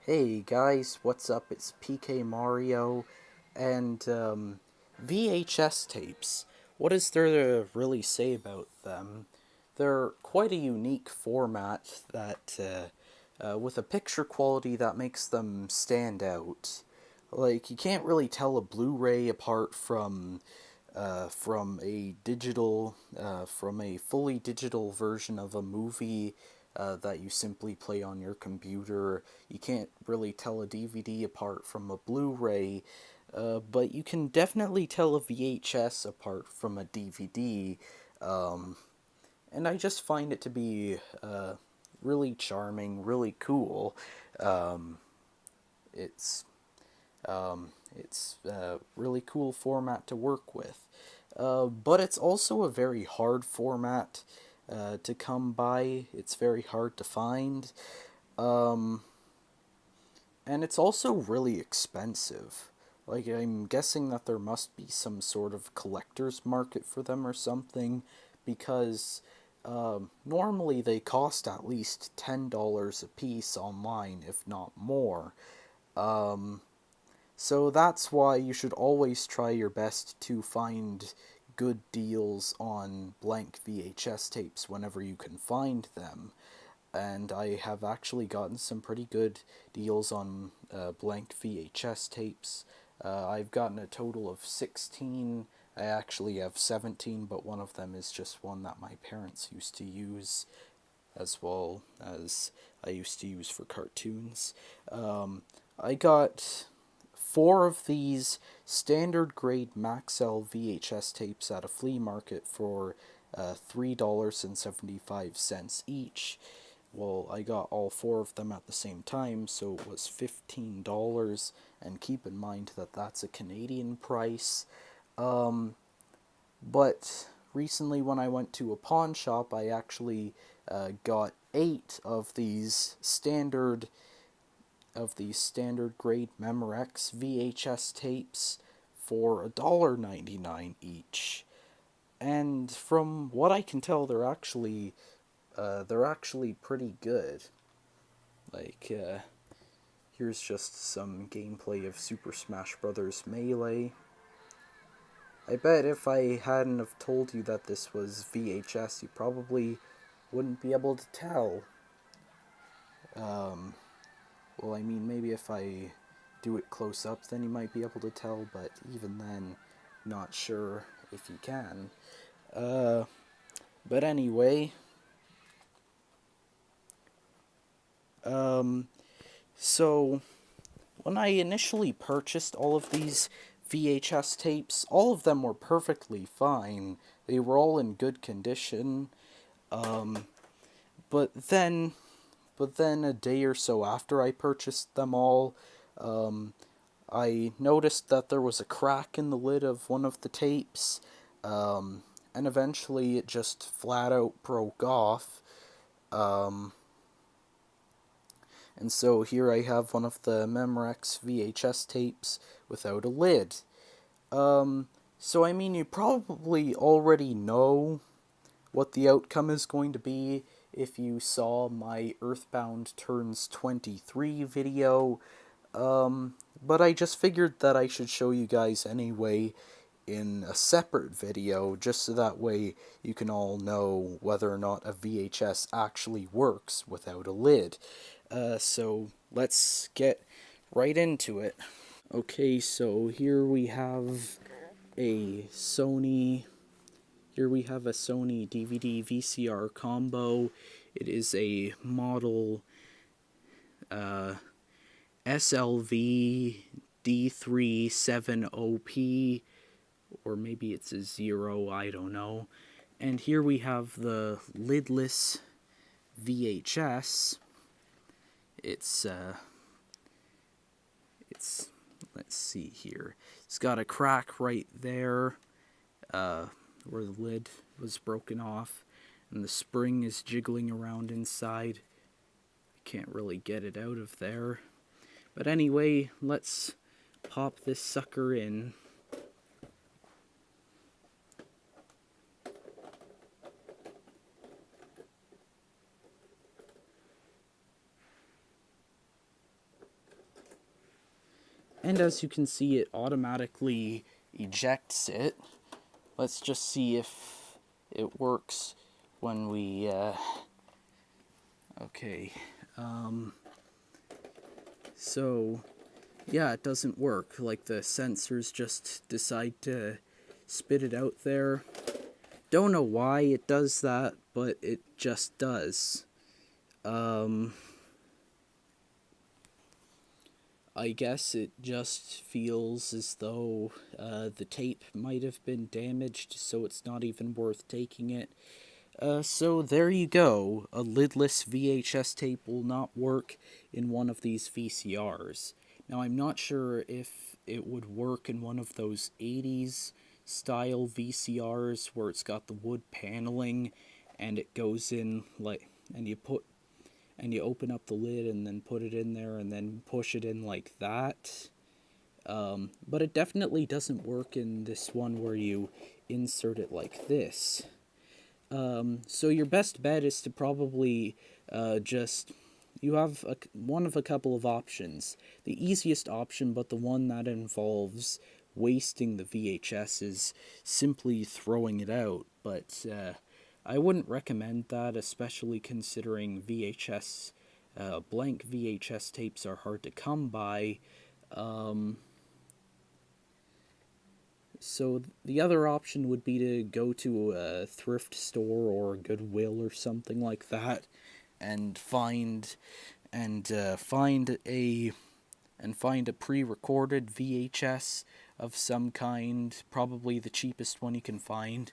Hey guys, what's up? It's PkmariO, and VHS tapes. What is there to really say about them? They're quite a unique format that, with a picture quality that makes them stand out. Like, you can't really tell a Blu-ray apart from a from a fully digital version of a movie that you simply play on your computer. You can't really tell a DVD apart from a Blu-ray, but you can definitely tell a VHS apart from a DVD. And I just find it to be really charming, really cool. Um, it's it's a really cool format to work with. But it's also a very hard format to come by. It's very hard to find. Um, and it's also really expensive. Like, I'm guessing that there must be some sort of collector's market for them or something, because normally they cost at least $10 a piece online, if not more. Um, so that's why you should always try your best to find good deals on blank VHS tapes whenever you can find them. And I have actually gotten some pretty good deals on blank VHS tapes. I've gotten a total of 16. I actually have 17, but one of them is just one that my parents used to use, as well as I used to use for cartoons. I got four of these standard grade Maxell VHS tapes at a flea market for $3.75 each. Well, I got all four of them at the same time, so it was $15. And keep in mind that that's a Canadian price. But recently, when I went to a pawn shop, I actually got eight of these standard grade Memorex VHS tapes for $1.99 each. And from what I can tell, they're actually pretty good. Like, here's just some gameplay of Super Smash Bros. Melee. I bet if I hadn't have told you that this was VHS, you probably wouldn't be able to tell. Um, well, I mean, maybe if I do it close up, then you might be able to tell, but even then, not sure if you can. Uh, but anyway, um, so when I initially purchased all of these VHS tapes, all of them were perfectly fine. They were all in good condition. Um, but then, but then a day or so after I purchased them all, um, I noticed that there was a crack in the lid of one of the tapes, and eventually it just flat out broke off. Um, and so here I have one of the Memorex VHS tapes without a lid. So I mean, you probably already know what the outcome is going to be if you saw my Earthbound Turns 23 video. But I just figured that I should show you guys anyway in a separate video, just so that way you can all know whether or not a VHS actually works without a lid. So let's get right into it. Okay, so a Sony here we have a Sony DVD VCR combo. It is a model SLV D370P, or maybe it's a 0, I don't know. And here we have the lidless VHS. It's let's see here. It's got a crack right there where the lid was broken off, and the spring is jiggling around inside. I can't really get it out of there. But anyway, let's pop this sucker in. And as you can see, it automatically ejects it. Let's just see if it works when we, okay, so, yeah, it doesn't work. Like, the sensors just decide to spit it out there. Don't know why it does that, but it just does. I guess it just feels as though the tape might have been damaged, so it's not even worth taking it. So there you go. A lidless VHS tape will not work in one of these VCRs. Now, I'm not sure if it would work in one of those 80s style VCRs where it's got the wood paneling and it goes in like, and you open up the lid and then put it in there and then push it in like that. But it definitely doesn't work in this one where you insert it like this. So your best bet is to probably you have one of a couple of options. The easiest option, but the one that involves wasting the VHS, is simply throwing it out. But I wouldn't recommend that, especially considering blank VHS tapes are hard to come by. So the other option would be to go to a thrift store or Goodwill or something like that, and find a pre-recorded VHS of some kind, probably the cheapest one you can find.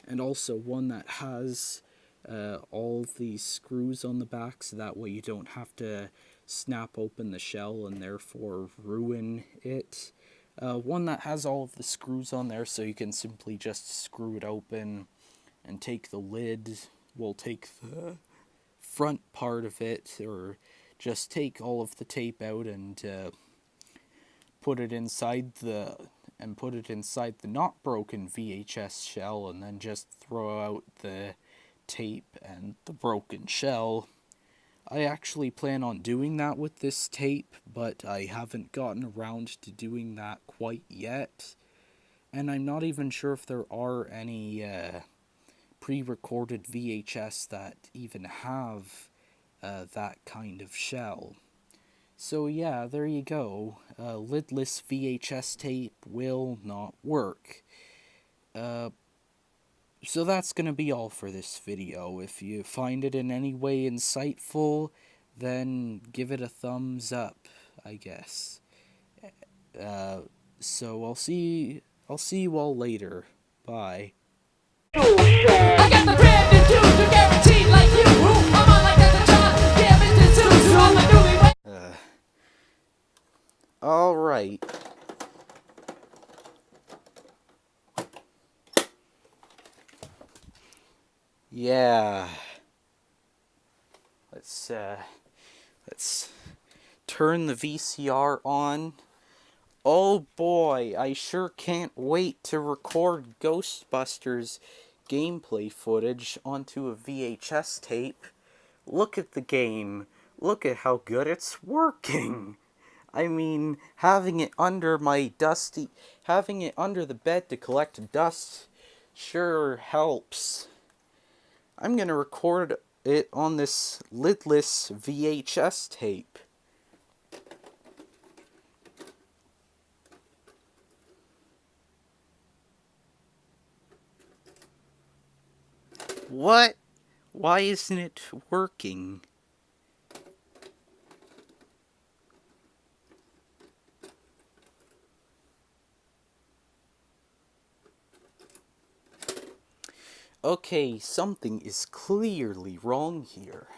And also one that has all the screws on the back, so that way you don't have to snap open the shell and therefore ruin it. One that has all of the screws on there, so you can simply just screw it open and take the lid. We'll take the front part of it, or just take all of the tape out and put it inside the not broken VHS shell, and then just throw out the tape and the broken shell. I actually plan on doing that with this tape, but I haven't gotten around to doing that quite yet. And I'm not even sure if there are any pre-recorded VHS that even have that kind of shell. So yeah, there you go. Lidless VHS tape will not work. So that's going to be all for this video. If you find it in any way insightful, then give it a thumbs up, I guess. So I'll see you all later. Bye. I got the brand new juice, guaranteed like you. I'm on like that's a child, damn it, this is all my newlywed. All right. Yeah. Let's turn the VCR on. Oh boy, I sure can't wait to record Ghostbusters gameplay footage onto a VHS tape. Look at the game. Look at how good it's working. I mean, having it under the bed to collect dust sure helps. I'm gonna record it on this lidless VHS tape. What? Why isn't it working? Okay, something is clearly wrong here.